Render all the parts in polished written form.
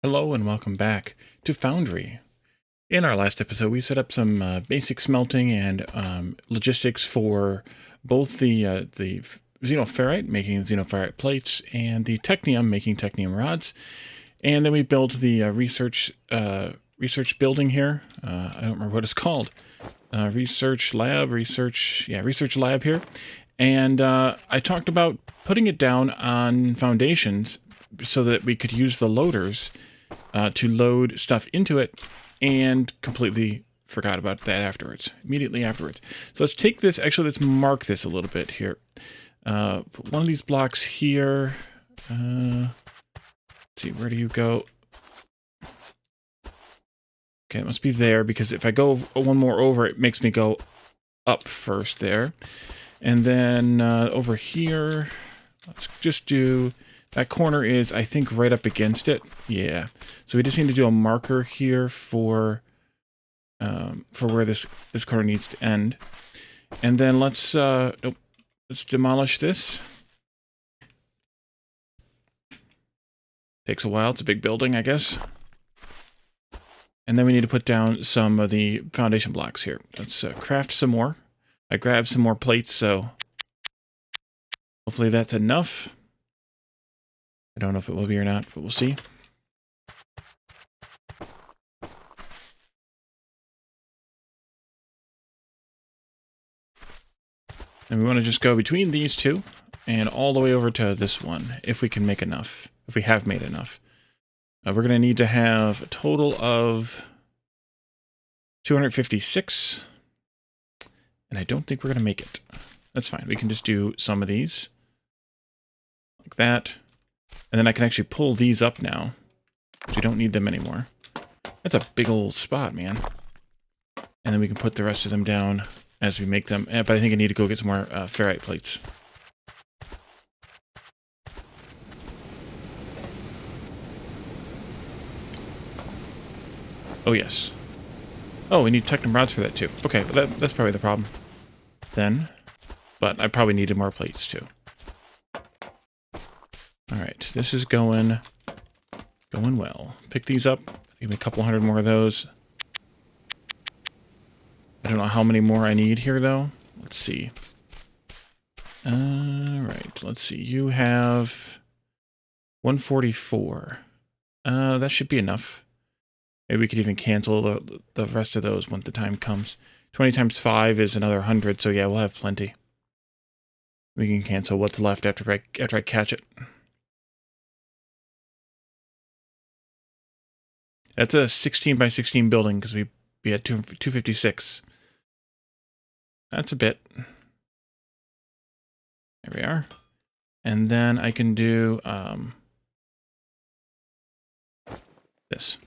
Hello and welcome back to Foundry. In our last episode, we set up some basic smelting and logistics for both the xenoferrite, making xenoferrite plates, and the technium, making technium rods. And then we built the research building here. I don't remember what it's called. Research lab here. And I talked about putting it down on foundations so that we could use the loaders to load stuff into it, and completely forgot about that immediately afterwards. So let's take this, actually let's mark this a little bit here. Put one of these blocks here. Let's see, where do you go? Okay, it must be there, because if I go one more over, it makes me go up first there. And then over here, let's just do... That corner is, I think, right up against it. Yeah. So we just need to do a marker here for where this corner needs to end. And then let's demolish this. Takes a while. It's a big building, I guess. And then we need to put down some of the foundation blocks here. Let's craft some more. I grabbed some more plates, so hopefully that's enough. I don't know if it will be or not, but we'll see. And we want to just go between these two and all the way over to this one, if we can make enough, if we have made enough. We're going to need to have a total of 256, and I don't think we're going to make it. That's fine. We can just do some of these, like that. And then I can actually pull these up now, because we don't need them anymore. That's a big old spot, man. And then we can put the rest of them down as we make them. But I think I need to go get some more ferrite plates. Oh, yes. Oh, we need technium rods for that, too. Okay, but that's probably the problem then. But I probably needed more plates, too. Alright, this is going well. Pick these up. Give me a couple hundred more of those. I don't know how many more I need here, though. Let's see. Alright, let's see. You have 144. That should be enough. Maybe we could even cancel the rest of those when the time comes. 20 times 5 is another 100, so yeah, we'll have plenty. We can cancel what's left after I catch it. That's a 16 by 16 building, because we had 256. That's a bit. There we are. And then I can do this.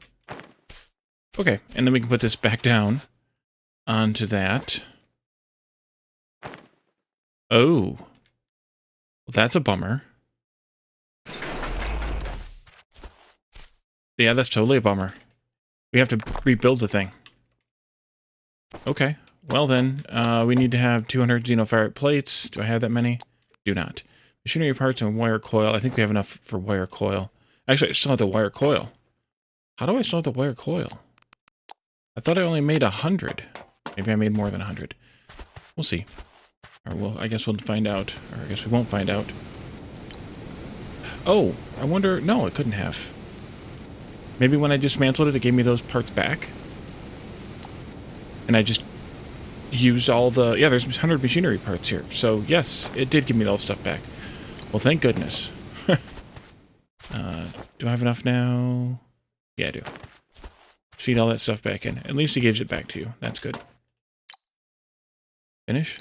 Okay, and then we can put this back down onto that. Oh. Well, that's a bummer. Yeah, that's totally a bummer. We have to rebuild the thing. Okay. Well then, we need to have 200 xenoferrite plates. Do I have that many? Do not. Machinery parts and wire coil. I think we have enough for wire coil. Actually, I still have the wire coil. How do I still have the wire coil? I thought I only made 100. Maybe I made more than 100. We'll see. Or I guess we'll find out. Or I guess we won't find out. Oh, I wonder... No, it couldn't have. Maybe when I dismantled it, it gave me those parts back. And I just used all the... Yeah, there's 100 machinery parts here. So, yes, it did give me all the stuff back. Well, thank goodness. Do I have enough now? Yeah, I do. Let's feed all that stuff back in. At least it gives it back to you. That's good. Finish.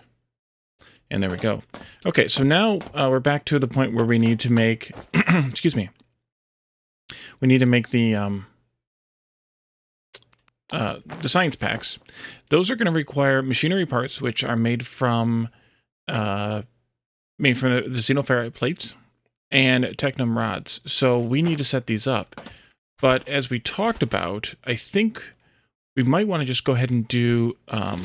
And there we go. Okay, so now we're back to the point where we need to make... excuse me. We need to make the science packs. Those are going to require machinery parts, which are made from the xenoferrite plates and technium rods. So we need to set these up. But as we talked about, I think we might want to just go ahead and do a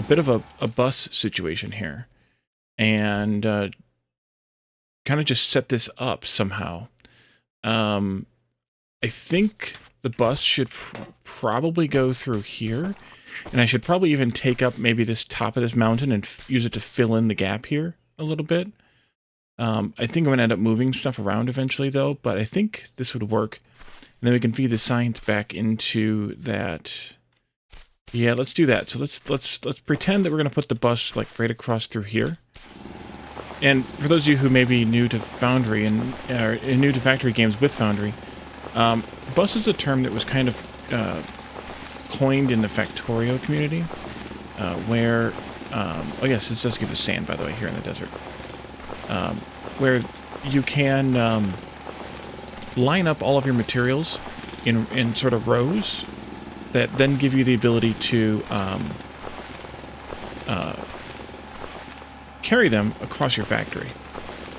bit of a bus situation here, and kind of just set this up somehow. I think the bus should probably go through here. And I should probably even take up maybe this top of this mountain and use it to fill in the gap here a little bit. I think I'm going to end up moving stuff around eventually, though, but I think this would work. And then we can feed the science back into that. Yeah, let's do that. So let's pretend that we're going to put the bus like right across through here. And for those of you who may be new to Foundry and new to factory games with Foundry, bus is a term that was kind of coined in the Factorio community, where oh yes, this does give us sand, by the way, here in the desert, where you can line up all of your materials in sort of rows that then give you the ability to carry them across your factory.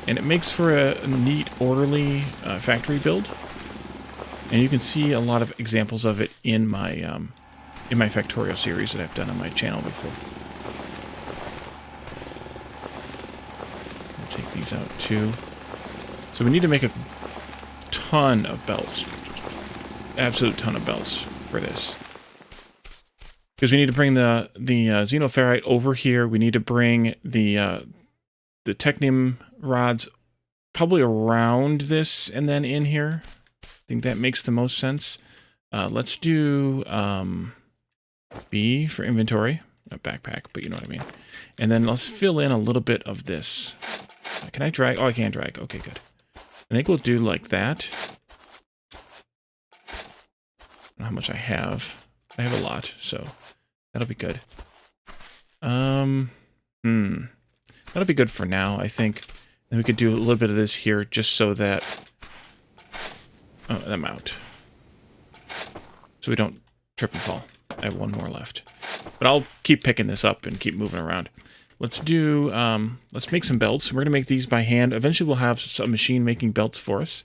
And it makes for a neat, orderly factory build. And you can see a lot of examples of it in my Factorio series that I've done on my channel before. I'll take these out too. So we need to make a ton of belts. Absolute ton of belts for this. Because we need to bring the xenoferrite over here. We need to bring the technium rods probably around this and then in here. I think that makes the most sense. Let's do B for inventory. Not backpack, but you know what I mean. And then let's fill in a little bit of this. Can I drag? Oh, I can drag. Okay, good. I think we'll do like that. I don't know how much I have. I have a lot, so that'll be good. That'll be good for now, I think. Then we could do a little bit of this here, just so that... Oh, I'm out. So we don't trip and fall. I have one more left. But I'll keep picking this up and keep moving around. Let's do... let's make some belts. We're going to make these by hand. Eventually we'll have a machine making belts for us,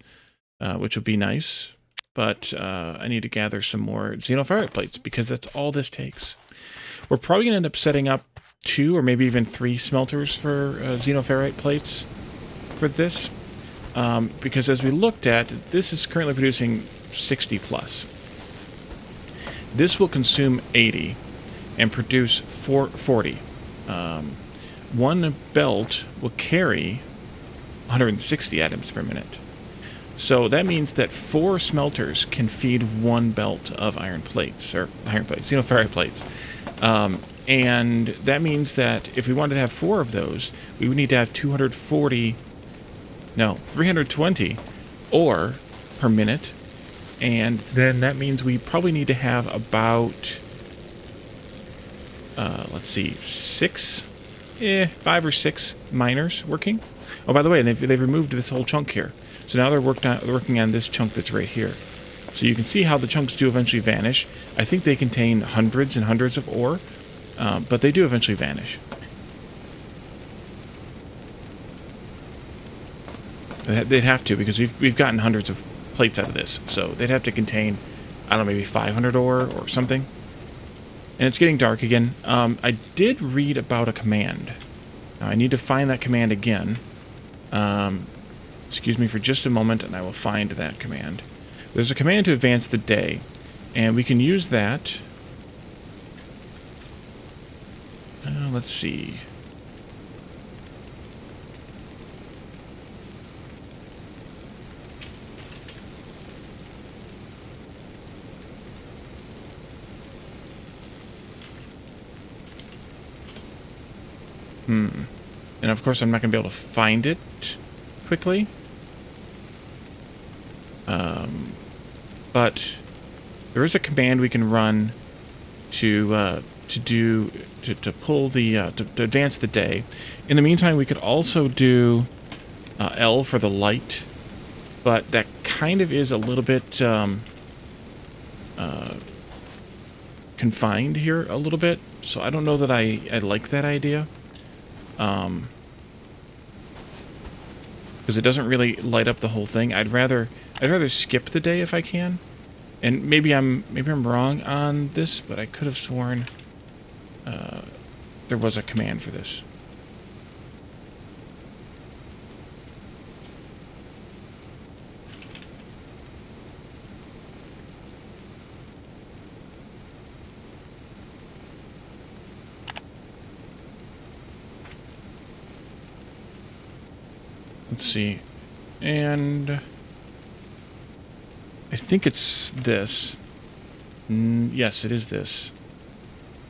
which will be nice. But I need to gather some more xenoferrite plates, because that's all this takes. We're probably going to end up setting up 2 or maybe even 3 smelters for xenoferrite plates for this. Because as we looked at, this is currently producing 60 plus. This will consume 80 and produce 40. One belt will carry 160 atoms per minute. So that means that 4 smelters can feed 1 belt of xenoferrite plates. And that means that if we wanted to have 4 of those, we would need to have 320 ore per minute. And then that means we probably need to have about, let's see, 5 or 6 miners working. Oh, by the way, they've removed this whole chunk here. So now they're working on this chunk that's right here. So you can see how the chunks do eventually vanish. I think they contain hundreds and hundreds of ore, but they do eventually vanish. They'd have to, because we've gotten hundreds of plates out of this. So they'd have to contain, I don't know, maybe 500 ore or something. And it's getting dark again. I did read about a command. Now I need to find that command again. Excuse me for just a moment, and I will find that command. There's a command to advance the day, and we can use that. Let's see. And of course I'm not going to be able to find it quickly. But there is a command we can run to pull the to advance the day. In the meantime, we could also do L for the light, but that kind of is a little bit confined here a little bit. So I don't know that I like that idea. Because it doesn't really light up the whole thing. I'd rather skip the day if I can. And maybe I'm wrong on this, but I could have sworn there was a command for this. Let's see. And I think it's this. Yes, it is this.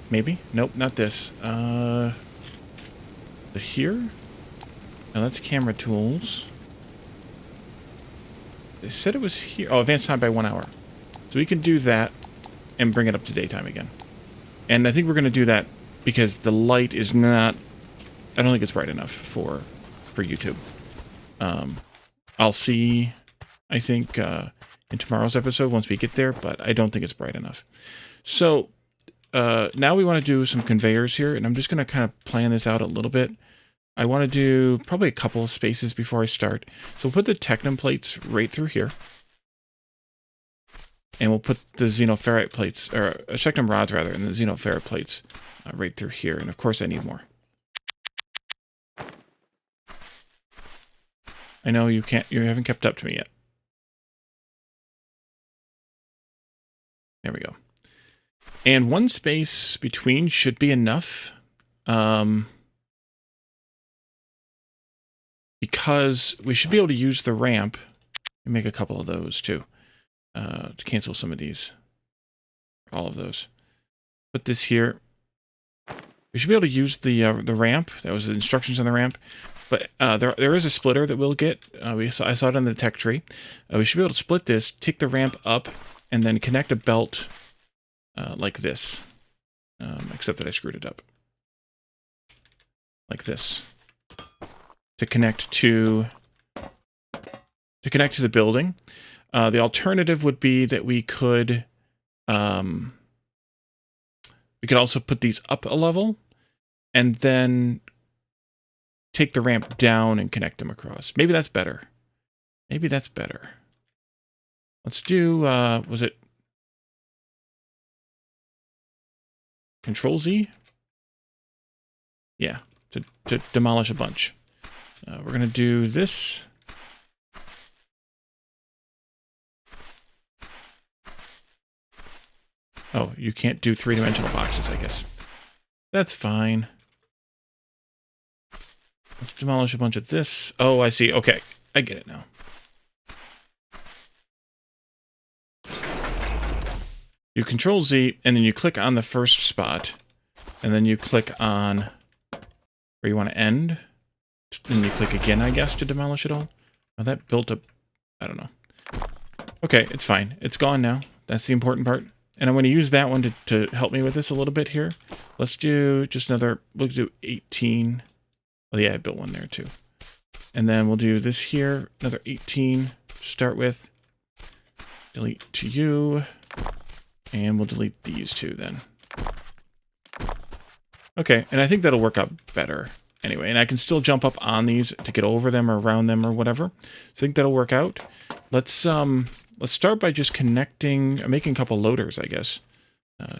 Maybe? Nope, not this. Is it here? No, that's camera tools. They said it was here. Oh, advanced time by 1 hour. So we can do that and bring it up to daytime again. And I think we're going to do that because the light is not... I don't think it's bright enough for YouTube. I'll see, I think, in tomorrow's episode once we get there, but I don't think it's bright enough. So now we want to do some conveyors here, and I'm just going to kind of plan this out a little bit. I want to do probably a couple of spaces before I start. So we'll put the Technum plates right through here. And we'll put the xenoferrite plates, or Technum rods rather, and the xenoferrite plates right through here. And of course I need more. I know you haven't kept up to me yet. There we go. And one space between should be enough. Because we should be able to use the ramp and make a couple of those too. To cancel some of these. All of those. Put this here. We should be able to use the ramp. That was the instructions on the ramp. But there is a splitter that we'll get. I saw it on the tech tree. We should be able to split this, take the ramp up, and then connect a belt like this. Except that I screwed it up. Like this. To connect to the building. The alternative would be that we could also put these up a level and then take the ramp down and connect them across. Maybe that's better. Maybe that's better. Let's do, was it Control Z? Yeah, to demolish a bunch. We're going to do this. Oh, you can't do three-dimensional boxes, I guess. That's fine. Let's demolish a bunch of this. Oh, I see. Okay, I get it now. You Control Z, and then you click on the first spot, and then you click on where you want to end. Then you click again, I guess, to demolish it all. Oh, that built up... I don't know. Okay, it's fine. It's gone now. That's the important part. And I'm going to use that one to help me with this a little bit here. Let's do just another... We'll do 18... Oh, yeah, I built one there, too. And then we'll do this here. Another 18 to start with. Delete to you. And we'll delete these two, then. Okay, and I think that'll work out better. Anyway, and I can still jump up on these to get over them or around them or whatever. So I think that'll work out. Let's start by just connecting, making a couple loaders, I guess.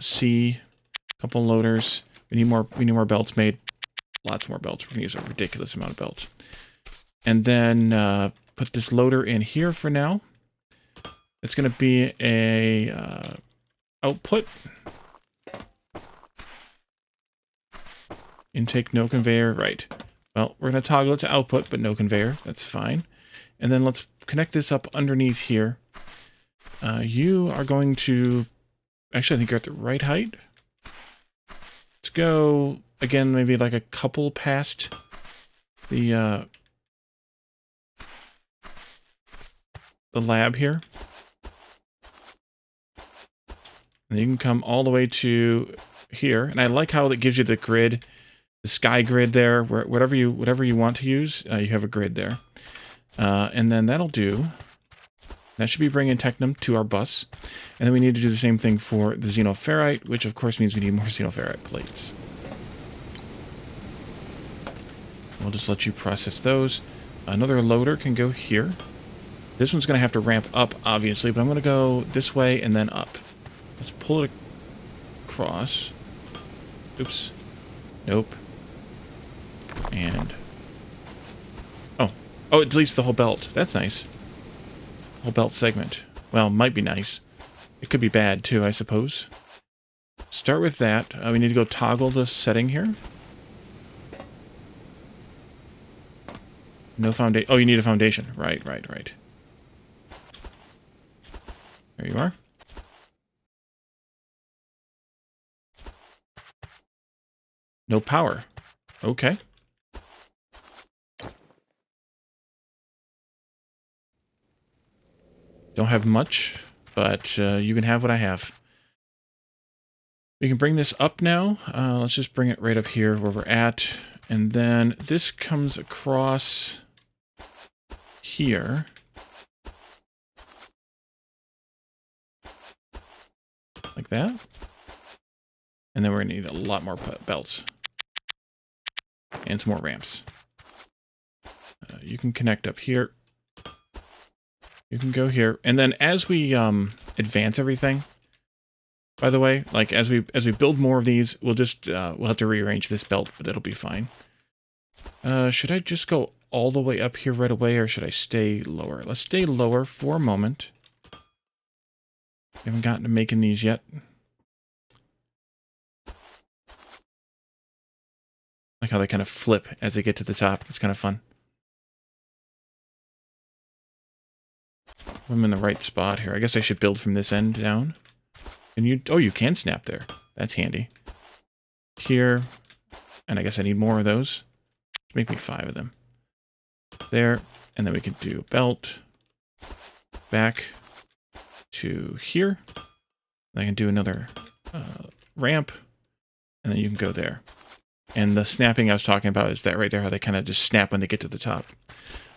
C, a couple loaders. We need more belts made. Lots more belts. We're gonna use a ridiculous amount of belts. And then put this loader in here for now. It's gonna be a output. Intake, no conveyor, right. Well, we're going to toggle it to output, but no conveyor. That's fine. And then let's connect this up underneath here. You are going to... Actually, I think you're at the right height. Let's go, again, maybe like a couple past the lab here. And you can come all the way to here. And I like how it gives you the grid. The sky grid there, whatever you want to use, you have a grid there. And then that'll do. That should be bringing Technum to our bus. And then we need to do the same thing for the xenoferrite, which of course means we need more xenoferrite plates. We'll just let you process those. Another loader can go here. This one's going to have to ramp up, obviously, but I'm going to go this way and then up. Let's pull it across. Oops. Nope. And... Oh, it deletes the whole belt. That's nice. Whole belt segment. Well, might be nice. It could be bad, too, I suppose. Start with that. We need to go toggle the setting here. No foundation. Oh, you need a foundation. Right, right, right. There you are. No power. Okay. Don't have much, but you can have what I have. We can bring this up now. Let's just bring it right up here where we're at. And then this comes across here. Like that. And then we're going to need a lot more belts. And some more ramps. You can connect up here. You can go here. And then as we advance everything, by the way, like as we build more of these, we'll just we'll have to rearrange this belt, but it'll be fine. Should I just go all the way up here right away, or should I stay lower? Let's stay lower for a moment. We haven't gotten to making these yet. Like how they kind of flip as they get to the top. It's kind of fun. I'm in the right spot here. I guess I should build from this end down. And you, oh, you can snap there. That's handy. Here, and I guess I need more of those. Make me 5 of them. There, and then we can do belt back to here. I can do another ramp, and then you can go there. And the snapping I was talking about is that right there, how they kind of just snap when they get to the top.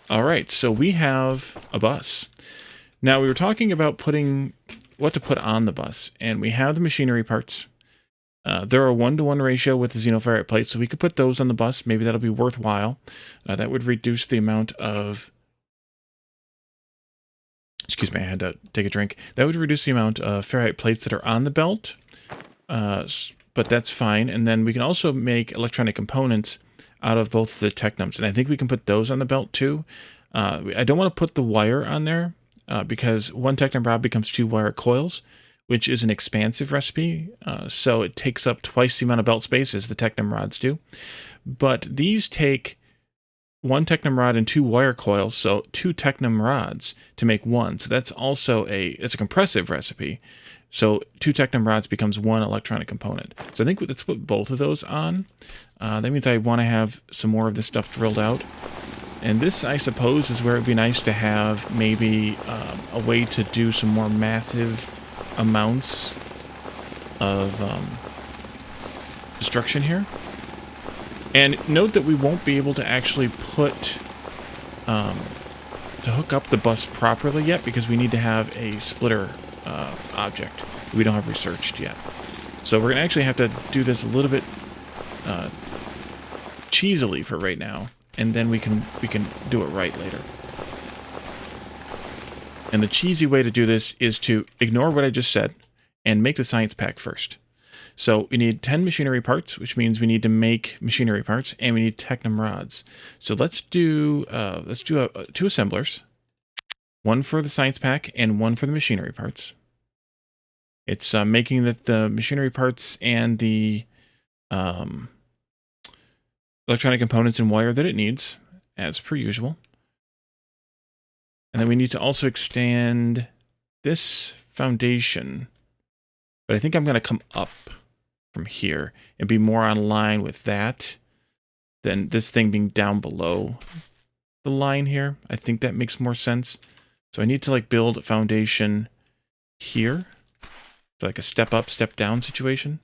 All right, so we have a bus. Now, we were talking about what to put on the bus, and we have the machinery parts. They're a 1-to-1 ratio with the xenoferrite plates, so we could put those on the bus. Maybe that'll be worthwhile. That would reduce the amount of... Excuse me, I had to take a drink. That would reduce the amount of ferrite plates that are on the belt, but that's fine. And then we can also make electronic components out of both the technums, and I think we can put those on the belt too. I don't want to put the wire on there because 1 technum rod becomes 2 wire coils, which is an expansive recipe, so it takes up twice the amount of belt space as the technum rods do. But these take 1 technum rod and 2 wire coils, so 2 technum rods to make 1. So that's also it's a compressive recipe. So 2 technum rods becomes 1 electronic component. So I think let's put both of those on. That means I want to have some more of this stuff drilled out. And this, I suppose, is where it would be nice to have maybe a way to do some more massive amounts of destruction here. And note that we won't be able to actually put to hook up the bus properly yet because we need to have a splitter object we don't have researched yet. So we're gonna actually have to do this a little bit cheesily for right now, and then we can do it right later. And the cheesy way to do this is to ignore what I just said and make the science pack first. So we need 10 machinery parts, which means we need to make machinery parts, and we need technum rods. So let's do 2 assemblers, 1 for the science pack and 1 for the machinery parts. It's making the machinery parts and the electronic components and wire that it needs, as per usual. And then we need to also extend this foundation. But I think I'm going to come up from here and be more on line with that than this thing being down below the line here. I think that makes more sense. So I need to like build a foundation here. So like a step up, step down situation.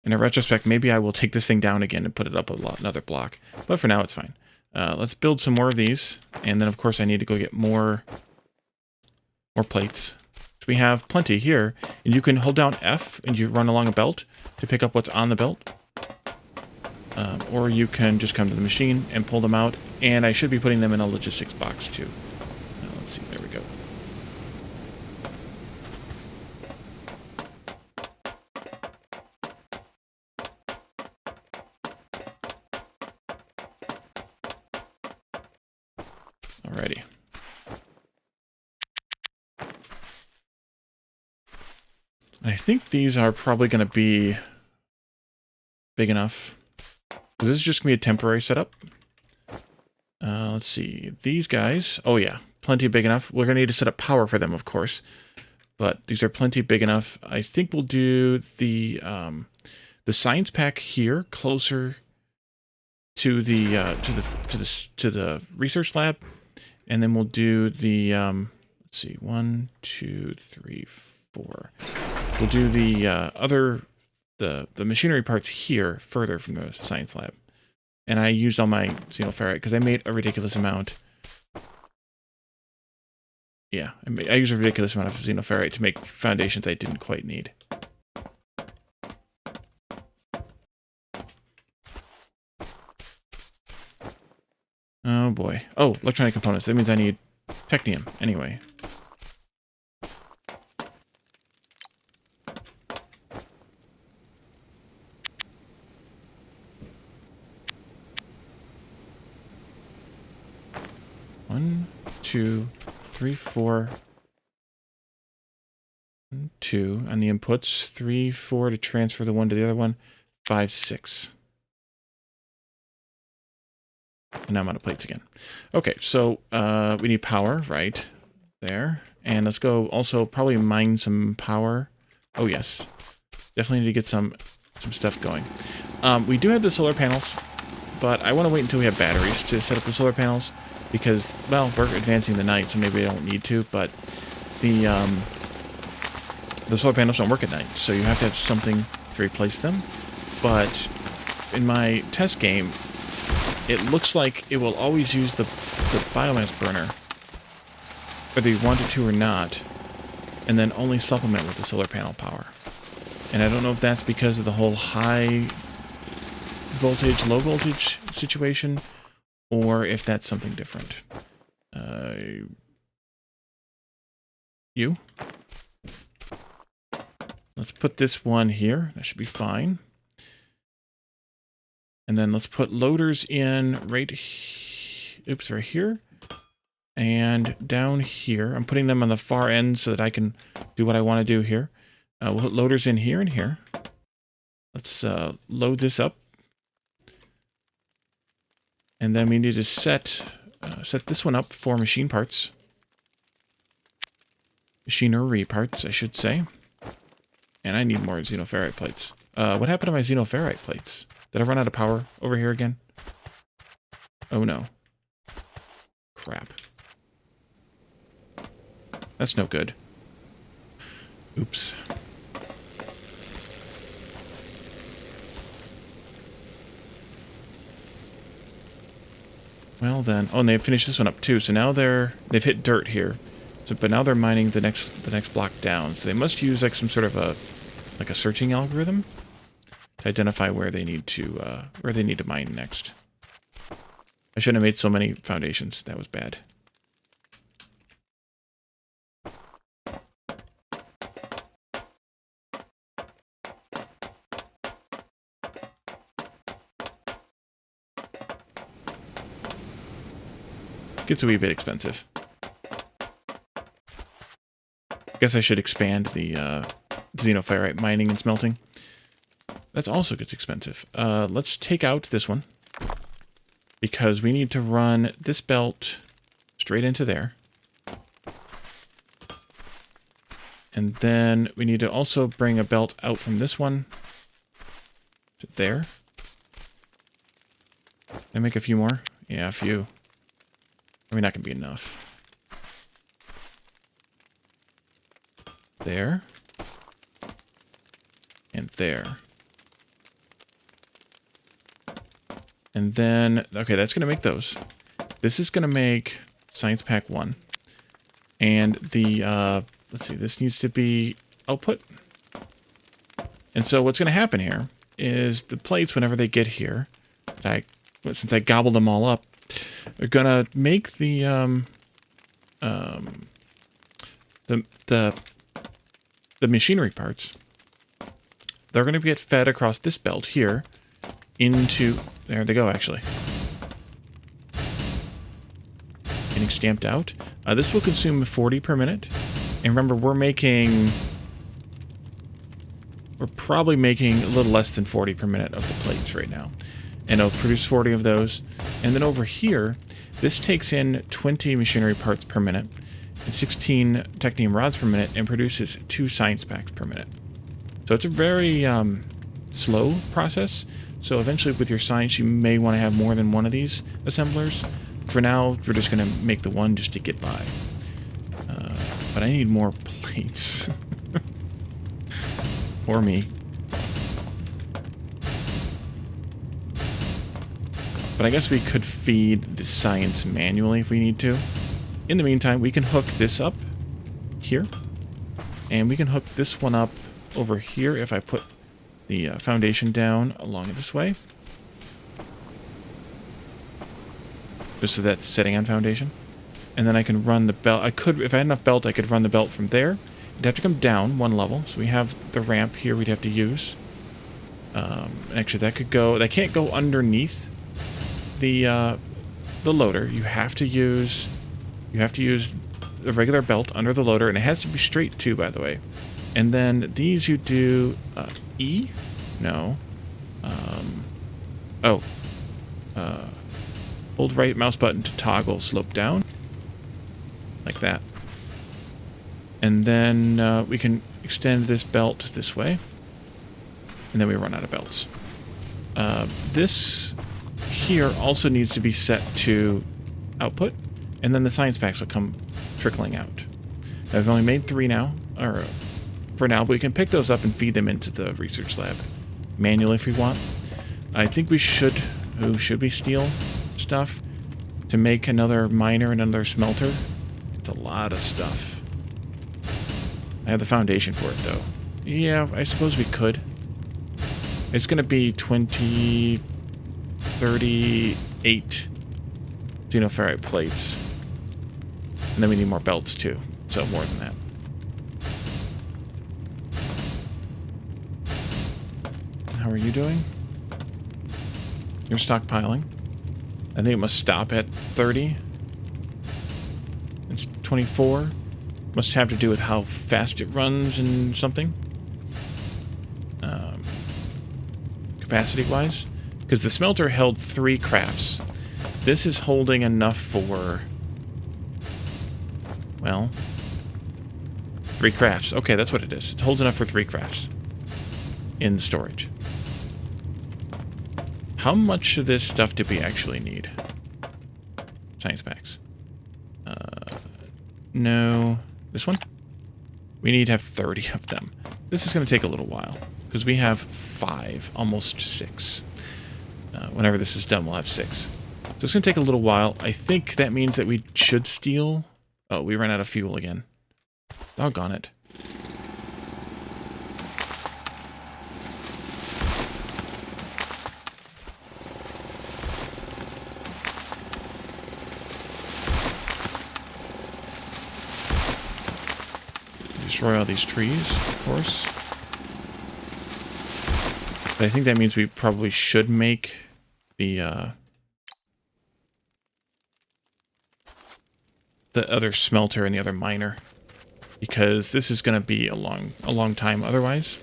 In a retrospect, maybe I will take this thing down again and put it up another block. But for now, it's fine. Let's build some more of these. And then, of course, I need to go get more plates. So we have plenty here. And you can hold down F and you run along a belt to pick up what's on the belt. Or you can just come to the machine and pull them out. And I should be putting them in a logistics box, too. Let's see. There we go. Alrighty. And I think these are probably going to be big enough. This is just going to be a temporary setup. Let's see. These guys. Oh, yeah. Plenty big enough. We're going to need to set up power for them, of course. But these are plenty big enough. I think we'll do the science pack here, closer to the research lab, and then we'll do the let's see, 1, 2, 3, 4. We'll do the the machinery parts here, further from the science lab. And I used all my xenoferrite because I made a ridiculous amount. Yeah, I used a ridiculous amount of xenoferrite to make foundations I didn't quite need. Oh boy. Oh, electronic components. That means I need technium anyway. One, 2, 3, 4. 2 on the inputs. 3, 4 to transfer the one to the other one. 5, 6. And now I'm out of plates again. Okay, so we need power, right there. And let's go also probably mine some power. Oh, yes. Definitely need to get some stuff going. We do have the solar panels, but I want to wait until we have batteries to set up the solar panels because, well, we're advancing the night, so maybe I don't need to, but the solar panels don't work at night, so you have to have something to replace them. But in my test game, it looks like it will always use the biomass burner, whether you want it to or not, and then only supplement with the solar panel power. And I don't know if that's because of the whole high voltage, low voltage situation, or if that's something different. Let's put this one here. That should be fine. And then let's put loaders in right here. And down here. I'm putting them on the far end so that I can do what I want to do here. We'll put loaders in here and here. Let's load this up. And then we need to set this one up for machine parts. Machinery parts, I should say. And I need more xenoferrite plates. What happened to my xenoferrite plates? Did I run out of power over here again? Oh no. Crap. That's no good. Oops. Well then, oh, and they've finished this one up too. So now they've hit dirt here. So, but now they're mining the next block down. So they must use like some sort of a searching algorithm to identify where they need to mine next. I shouldn't have made so many foundations. That was bad. Gets a wee bit expensive. I guess I should expand the xenoferrite mining and smelting. That's also gets expensive. Let's take out this one because we need to run this belt straight into there. And then we need to also bring a belt out from this one to there. And make a few more. Yeah, a few. I mean, not gonna be enough. There. And there. And then, okay, that's gonna make those. This is gonna make Science Pack 1. And the, let's see, this needs to be output. And so what's gonna happen here is the plates, whenever they get here, since I gobbled them all up, are gonna make the machinery parts. They're gonna get fed across this belt here into, there they go actually. Getting stamped out. This will consume 40 per minute. And remember, we're making we're probably making a little less than 40 per minute of the plates right now. And it'll produce 40 of those. And then over here, this takes in 20 machinery parts per minute and 16 technium rods per minute and produces 2 science packs per minute. So it's a very slow process. So eventually with your science, you may want to have more than one of these assemblers. For now, we're just going to make the one just to get by. But I need more plates. Or me. But I guess we could feed the science manually if we need to. In the meantime, we can hook this up here. And we can hook this one up over here if I put the foundation down along this way. Just so that's sitting on foundation. And then I can run the belt. I could, if I had enough belt, I could run the belt from there. It'd have to come down one level. So we have the ramp here we'd have to use. Actually, that could go, that can't go underneath the loader. You have to use the regular belt under the loader, and it has to be straight too, by the way. And then these you do E? No. Hold right mouse button to toggle slope down. Like that. And then we can extend this belt this way. And then we run out of belts. This here also needs to be set to output. And then the science packs will come trickling out. I've only made 3 now, or for now, but we can pick those up and feed them into the research lab manually if we want. I think we should... Ooh, should we steal stuff to make another miner and another smelter? It's a lot of stuff. I have the foundation for it, though. Yeah, I suppose we could. It's going to be 20... 38 xenoferrite plates. And then we need more belts, too. So more than that. How are you doing? You're stockpiling. I think it must stop at 30. It's 24. Must have to do with how fast it runs and something. Capacity-wise. Because the smelter held 3 crafts. This is holding enough for... Well... 3 crafts. Okay, that's what it is. It holds enough for 3 crafts. In storage. How much of this stuff do we actually need? Science packs. No. This one? We need to have 30 of them. This is going to take a little while. Because we have 5, almost 6. Whenever this is done, we'll have 6. So it's going to take a little while. I think that means that we should steal... Oh, we ran out of fuel again. Doggone it. Destroy all these trees, of course. But I think that means we probably should make the other smelter and the other miner, because this is going to be a long time otherwise.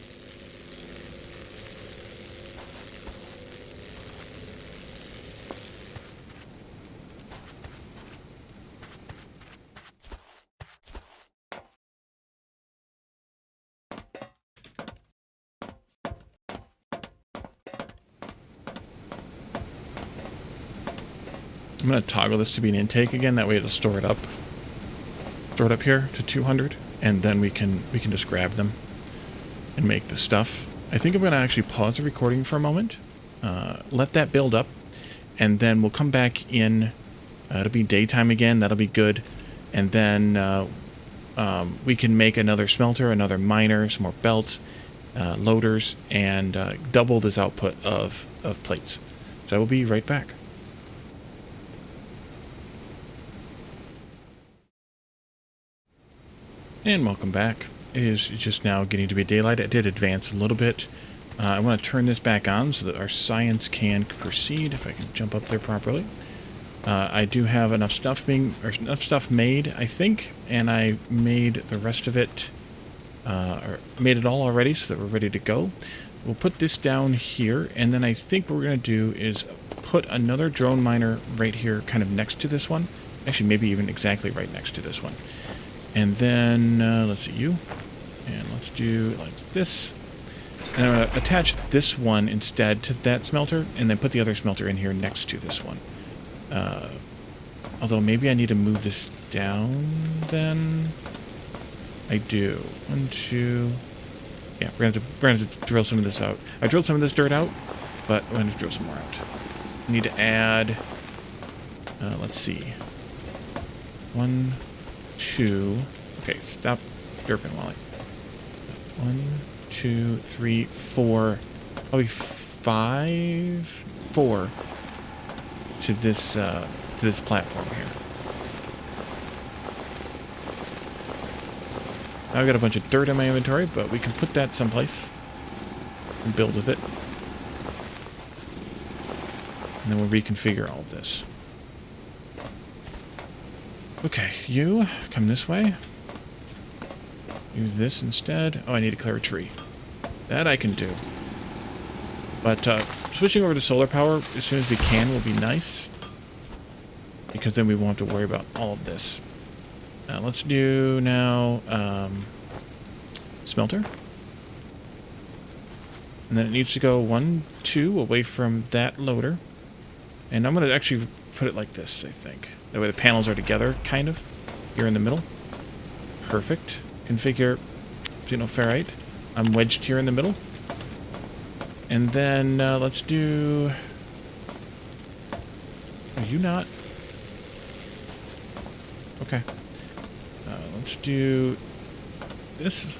I'm going to toggle this to be an intake again, that way it'll store it up here to 200, and then we can just grab them and make the stuff. I think I'm going to actually pause the recording for a moment, let that build up, and then we'll come back in. It'll be daytime again, that'll be good, and then we can make another smelter, another miner, some more belts, loaders, and double this output of plates. So I will be right back. And welcome back. It is just now getting to be daylight. I did advance a little bit. I want to turn this back on so that our science can proceed, if I can jump up there properly. I do have enough stuff made, I think, and I made the rest of it or made it all already so that we're ready to go. We'll put this down here, and then I think what we're going to do is put another drone miner right here, kind of next to this one. Actually, maybe even exactly right next to this one. And then, let's see, you. And let's do like this. And I'm going to attach this one instead to that smelter, and then put the other smelter in here next to this one. Although maybe I need to move this down then. I do. 1, 2... Yeah, we're gonna have to drill some of this out. I drilled some of this dirt out, but we're gonna drill some more out. I need to add, let's see. 1, 2. Okay, stop derping while I... 1, 2, 3, 4. Probably 5, 4 to this platform here. Now I've got a bunch of dirt in my inventory, but we can put that someplace and build with it. And then we'll reconfigure all of this. Okay, you come this way. Use this instead. Oh, I need to clear a tree. That I can do. But switching over to solar power as soon as we can will be nice. Because then we won't have to worry about all of this. Let's do now smelter. And then it needs to go 1, 2 away from that loader. And I'm going to actually put it like this, I think. That way the panels are together, kind of, here in the middle. Perfect. Configure xenoferrite. I'm wedged here in the middle. And then let's do... Are you not? Okay. Let's do this.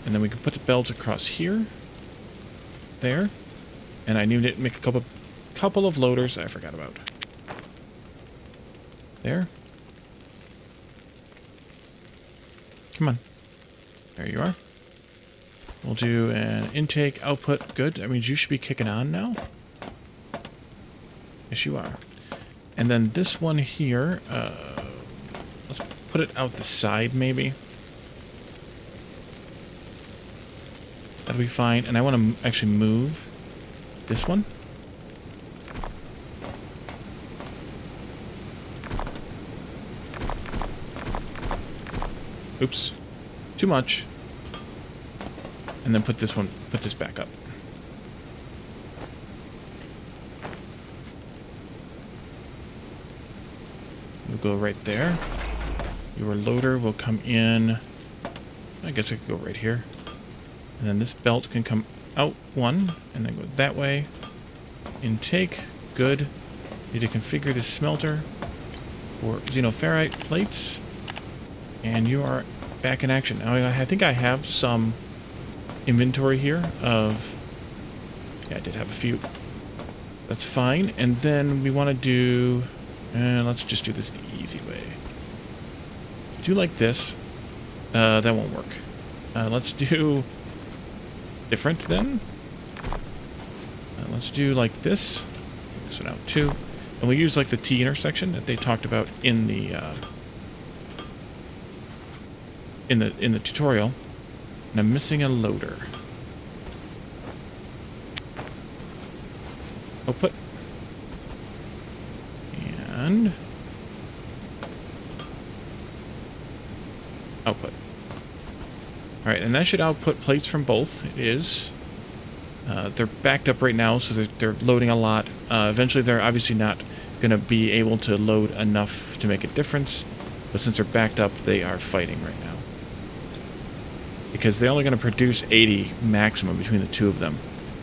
And then we can put the belts across here. There. And I need to make a couple of loaders I forgot about. There. Come on. There you are. We'll do an intake output. Good. That means you should be kicking on now. Yes, you are. And then this one here, let's put it out the side, maybe. That'll be fine. And I want to actually move this one. Oops. Too much. And then put this back up. We'll go right there. Your loader will come in. I guess I could go right here. And then this belt can come out 1 and then go that way. Intake. Good. Need to configure this smelter for xenoferrite plates. And you are back in action. Now I think I have some inventory here of... Yeah, I did have a few. That's fine. And then we want to do... let's just do this the easy way. Do like this. That won't work. Let's do different then. Let's do like this. Take this one out too. And we use like the T intersection that they talked about in the tutorial. And I'm missing a loader. Output. And output. Alright, and that should output plates from both. It is. They're backed up right now, so they're loading a lot. Eventually they're obviously not going to be able to load enough to make a difference. But since they're backed up, they are fighting right now. Because they're only going to produce 80 maximum between the two of them.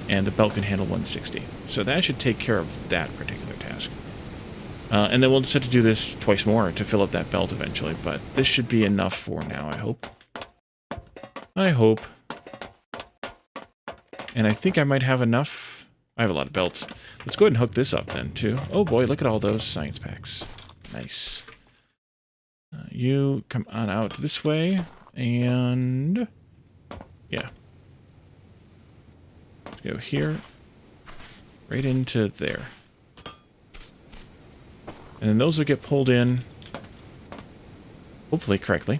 And the belt can handle 160. So that should take care of that particular task. And then we'll just have to do this twice more to fill up that belt eventually. But this should be enough for now, I hope. I hope. And I think I might have enough. I have a lot of belts. Let's go ahead and hook this up then, too. Oh boy, look at all those science packs. Nice. You come on out this way. And... yeah. Let's go here. Right into there. And then those will get pulled in hopefully correctly.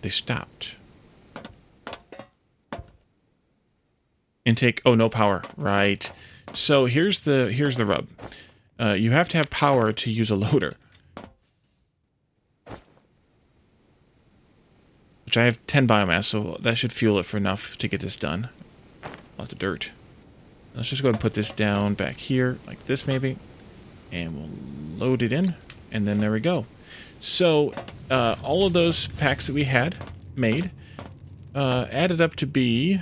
They stopped. Intake, oh, no power, right. So here's the rub. You have to have power to use a loader. Which I have 10 biomass, so that should fuel it for enough to get this done. Lots of dirt. Let's just go ahead and put this down back here, like this maybe. And we'll load it in, and then there we go. So, all of those packs that we had made added up to be...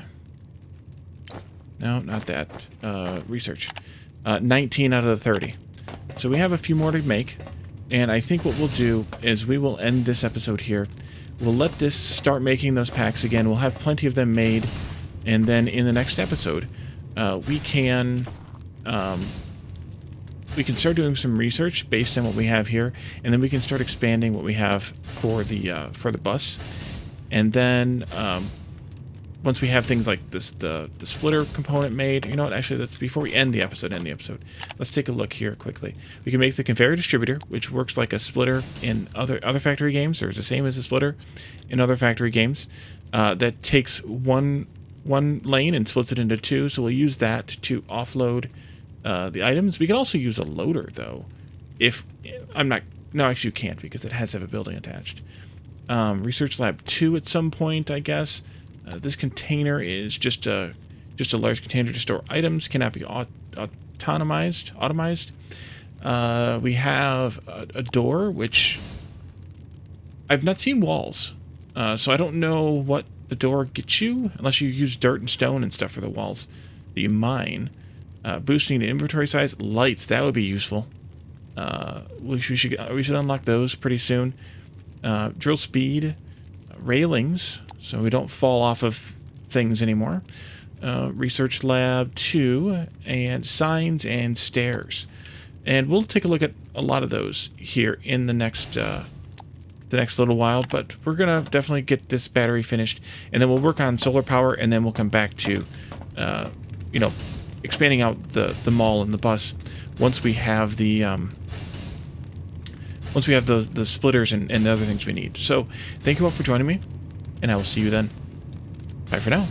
No, not that. Research. 19 out of the 30. So we have a few more to make, and I think what we'll do is we will end this episode here. We'll let this start making those packs again. We'll have plenty of them made, and then in the next episode, we can start doing some research based on what we have here, and then we can start expanding what we have for the bus. And then once we have things like this, the splitter component made, you know what? Actually, that's before we end the episode. Let's take a look here quickly. We can make the conveyor distributor, which works like a splitter in other factory games, or is the same as a splitter in other factory games. That takes one lane and splits it into two. So we'll use that to offload the items. We can also use a loader, though. No, actually you can't, because it has to have a building attached. Research Lab 2 at some point, I guess. This container is just a large container to store items. Cannot be automized. We have a door, which I've not seen walls, so I don't know what the door gets you, unless you use dirt and stone and stuff for the walls that you mine. Boosting the inventory size. Lights, that would be useful. We should unlock those pretty soon. Drill speed. Railings, so we don't fall off of things anymore. Research Lab 2, and signs and stairs. And we'll take a look at a lot of those here in the next little while, but we're gonna definitely get this battery finished, and then we'll work on solar power, and then we'll come back to expanding out the mall and the bus once we have the splitters and the other things we need. So, thank you all for joining me, and I will see you then. Bye for now.